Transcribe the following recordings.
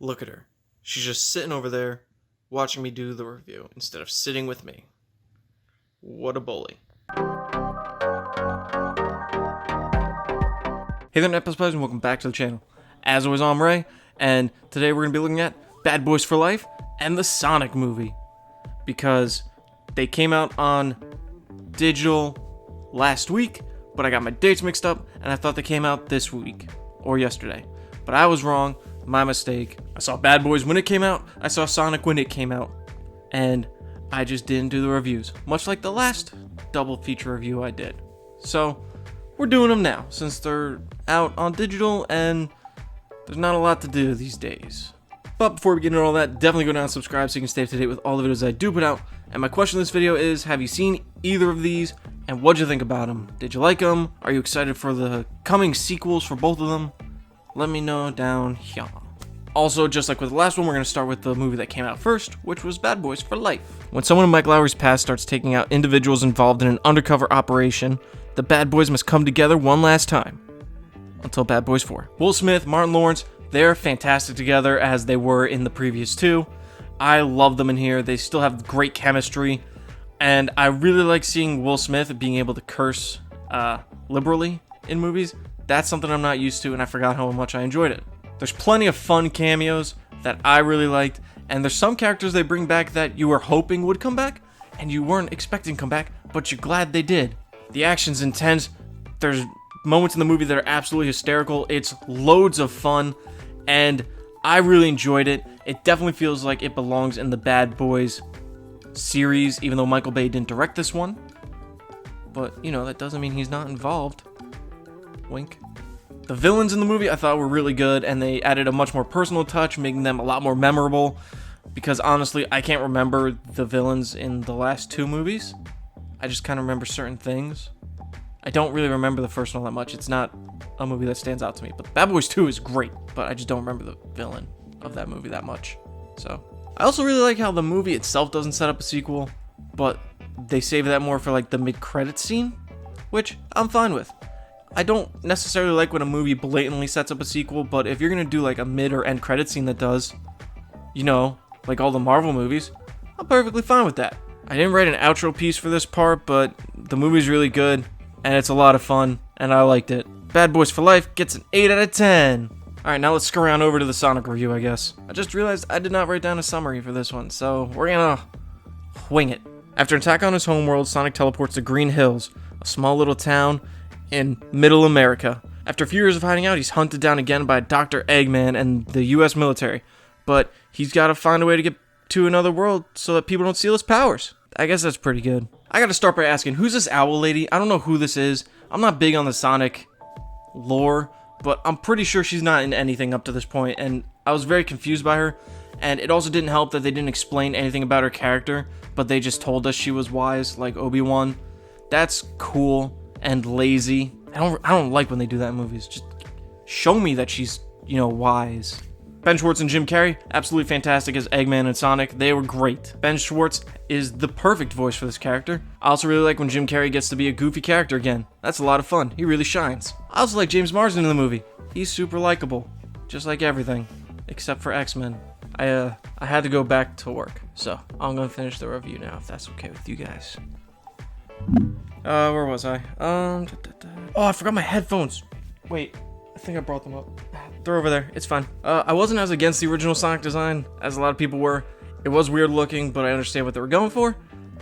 Look at her. She's just sitting over there watching me do the review instead of sitting with me. What a bully. Hey there, Net Players, and welcome back to the channel. As always, I'm Ray, and today we're going to be looking at Bad Boys for Life and the Sonic movie. Because they came out on digital last week, but I got my dates mixed up, and I thought they came out this week, or yesterday. But I was wrong, my mistake. I saw Bad Boys when it came out, I saw Sonic when it came out, and I just didn't do the reviews, much like the last double feature review I did. So, we're doing them now, since they're out on digital, and there's not a lot to do these days. But before we get into all that, definitely go down and subscribe so you can stay up to date with all the videos I do put out. And my question in this video is, have you seen either of these, and what'd you think about them? Did you like them? Are you excited for the coming sequels for both of them? Let me know down here. Also, just like with the last one, we're going to start with the movie that came out first, which was Bad Boys for Life. When someone in Mike Lowry's past starts taking out individuals involved in an undercover operation, the Bad Boys must come together one last time. Until Bad Boys 4. Will Smith, Martin Lawrence, they're fantastic together as they were in the previous two. I love them in here. They still have great chemistry. And I really like seeing Will Smith being able to curse liberally in movies. That's something I'm not used to, and I forgot how much I enjoyed it. There's plenty of fun cameos that I really liked, and there's some characters they bring back that you were hoping would come back, and you weren't expecting to come back, but you're glad they did. The action's intense. There's moments in the movie that are absolutely hysterical. It's loads of fun, and I really enjoyed it. It definitely feels like it belongs in the Bad Boys series, even though Michael Bay didn't direct this one. But, you know, that doesn't mean he's not involved. Wink. The villains in the movie I thought were really good, and they added a much more personal touch, making them a lot more memorable, because honestly, I can't remember the villains in the last two movies. I just kind of remember certain things. I don't really remember the first one that much. It's not a movie that stands out to me, but Bad Boys 2 is great, but I just don't remember the villain of that movie that much. So, I also really like how the movie itself doesn't set up a sequel, but they save that more for like the mid-credits scene, which I'm fine with. I don't necessarily like when a movie blatantly sets up a sequel, but if you're gonna do like a mid or end credit scene that does, you know, like all the Marvel movies, I'm perfectly fine with that. I didn't write an outro piece for this part, but the movie's really good, and it's a lot of fun, and I liked it. Bad Boys for Life gets an 8 out of 10. Alright, now let's scurry on over to the Sonic review, I guess. I just realized I did not write down a summary for this one, so we're gonna wing it. After an attack on his homeworld, Sonic teleports to Green Hills, a small little town in Middle America. After a few years of hiding out, he's hunted down again by Dr. Eggman and the US military. But he's got to find a way to get to another world so that people don't steal his powers. I guess that's pretty good. I gotta start by asking, who's this owl lady? I don't know who this is. I'm not big on the Sonic lore, but I'm pretty sure she's not in anything up to this point, and I was very confused by her. And it also didn't help that they didn't explain anything about her character, but they just told us she was wise, like Obi-Wan. That's cool and lazy. I don't like when they do that in movies. Just show me that she's, you know, wise. Ben Schwartz and Jim Carrey, absolutely fantastic as Eggman and Sonic. They were great. Ben Schwartz is the perfect voice for this character. I also really like when Jim Carrey gets to be a goofy character again. That's a lot of fun. He really shines. I also like James Marsden in the movie. He's super likable. Just like everything. Except for X-Men. I had to go back to work. So, I'm gonna finish the review now, if that's okay with you guys. Where was I? Oh, I forgot my headphones. Wait, I think I brought them up. They're over there. It's fine. I wasn't as against the original Sonic design as a lot of people were. It was weird looking, but I understand what they were going for.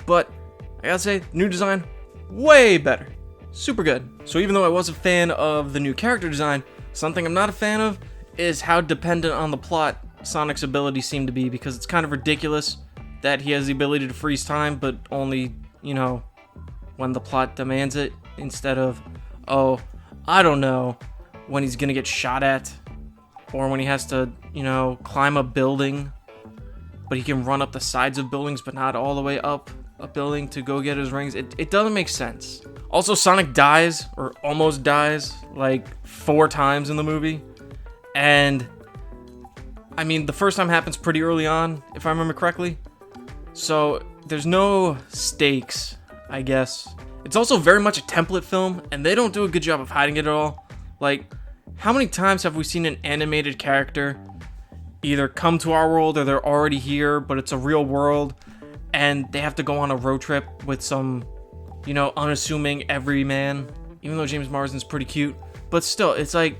But I gotta say, new design, way better. Super good. So even though I was a fan of the new character design, something I'm not a fan of is how dependent on the plot Sonic's abilities seem to be, because it's kind of ridiculous that he has the ability to freeze time, but only, you know, when the plot demands it, instead of, oh, I don't know, when he's gonna get shot at, or when he has to, you know, climb a building, but he can run up the sides of buildings, but not all the way up a building to go get his rings. It doesn't make sense. Also, Sonic dies, or almost dies, like 4 times in the movie, and I mean, the first time happens pretty early on, if I remember correctly, so there's no stakes, I guess. It's also very much a template film, and they don't do a good job of hiding it at all. Like, how many times have we seen an animated character either come to our world or they're already here, but it's a real world, and they have to go on a road trip with some, unassuming everyman. Even though James Marsden's pretty cute, but still, it's like,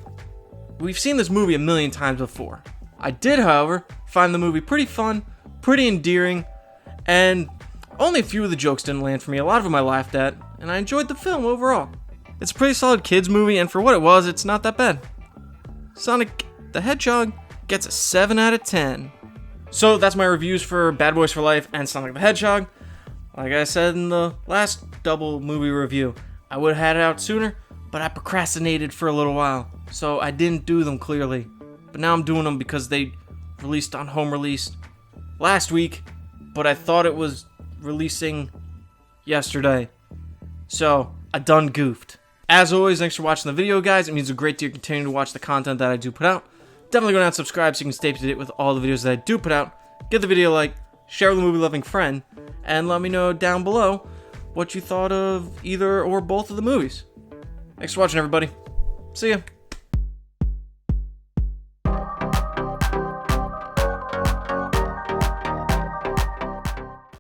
we've seen this movie a million times before. I did, however, find the movie pretty fun, pretty endearing, and only a few of the jokes didn't land for me. A lot of them I laughed at, and I enjoyed the film overall. It's a pretty solid kids movie, and for what it was, it's not that bad. Sonic the Hedgehog gets a 7 out of 10. So that's my reviews for Bad Boys for Life and Sonic the Hedgehog. Like I said in the last double movie review, I would have had it out sooner, but I procrastinated for a little while, so I didn't do them clearly. But now I'm doing them because they released on home release last week, but I thought it was releasing yesterday. So I done goofed. As always, thanks for watching the video, guys. It means a great deal to continue to watch the content that I do put out. Definitely go down and subscribe so you can stay up to date with all the videos that I do put out. Give the video a like, share with a movie-loving friend, and let me know down below what you thought of either or both of the movies. Thanks for watching, everybody. See ya.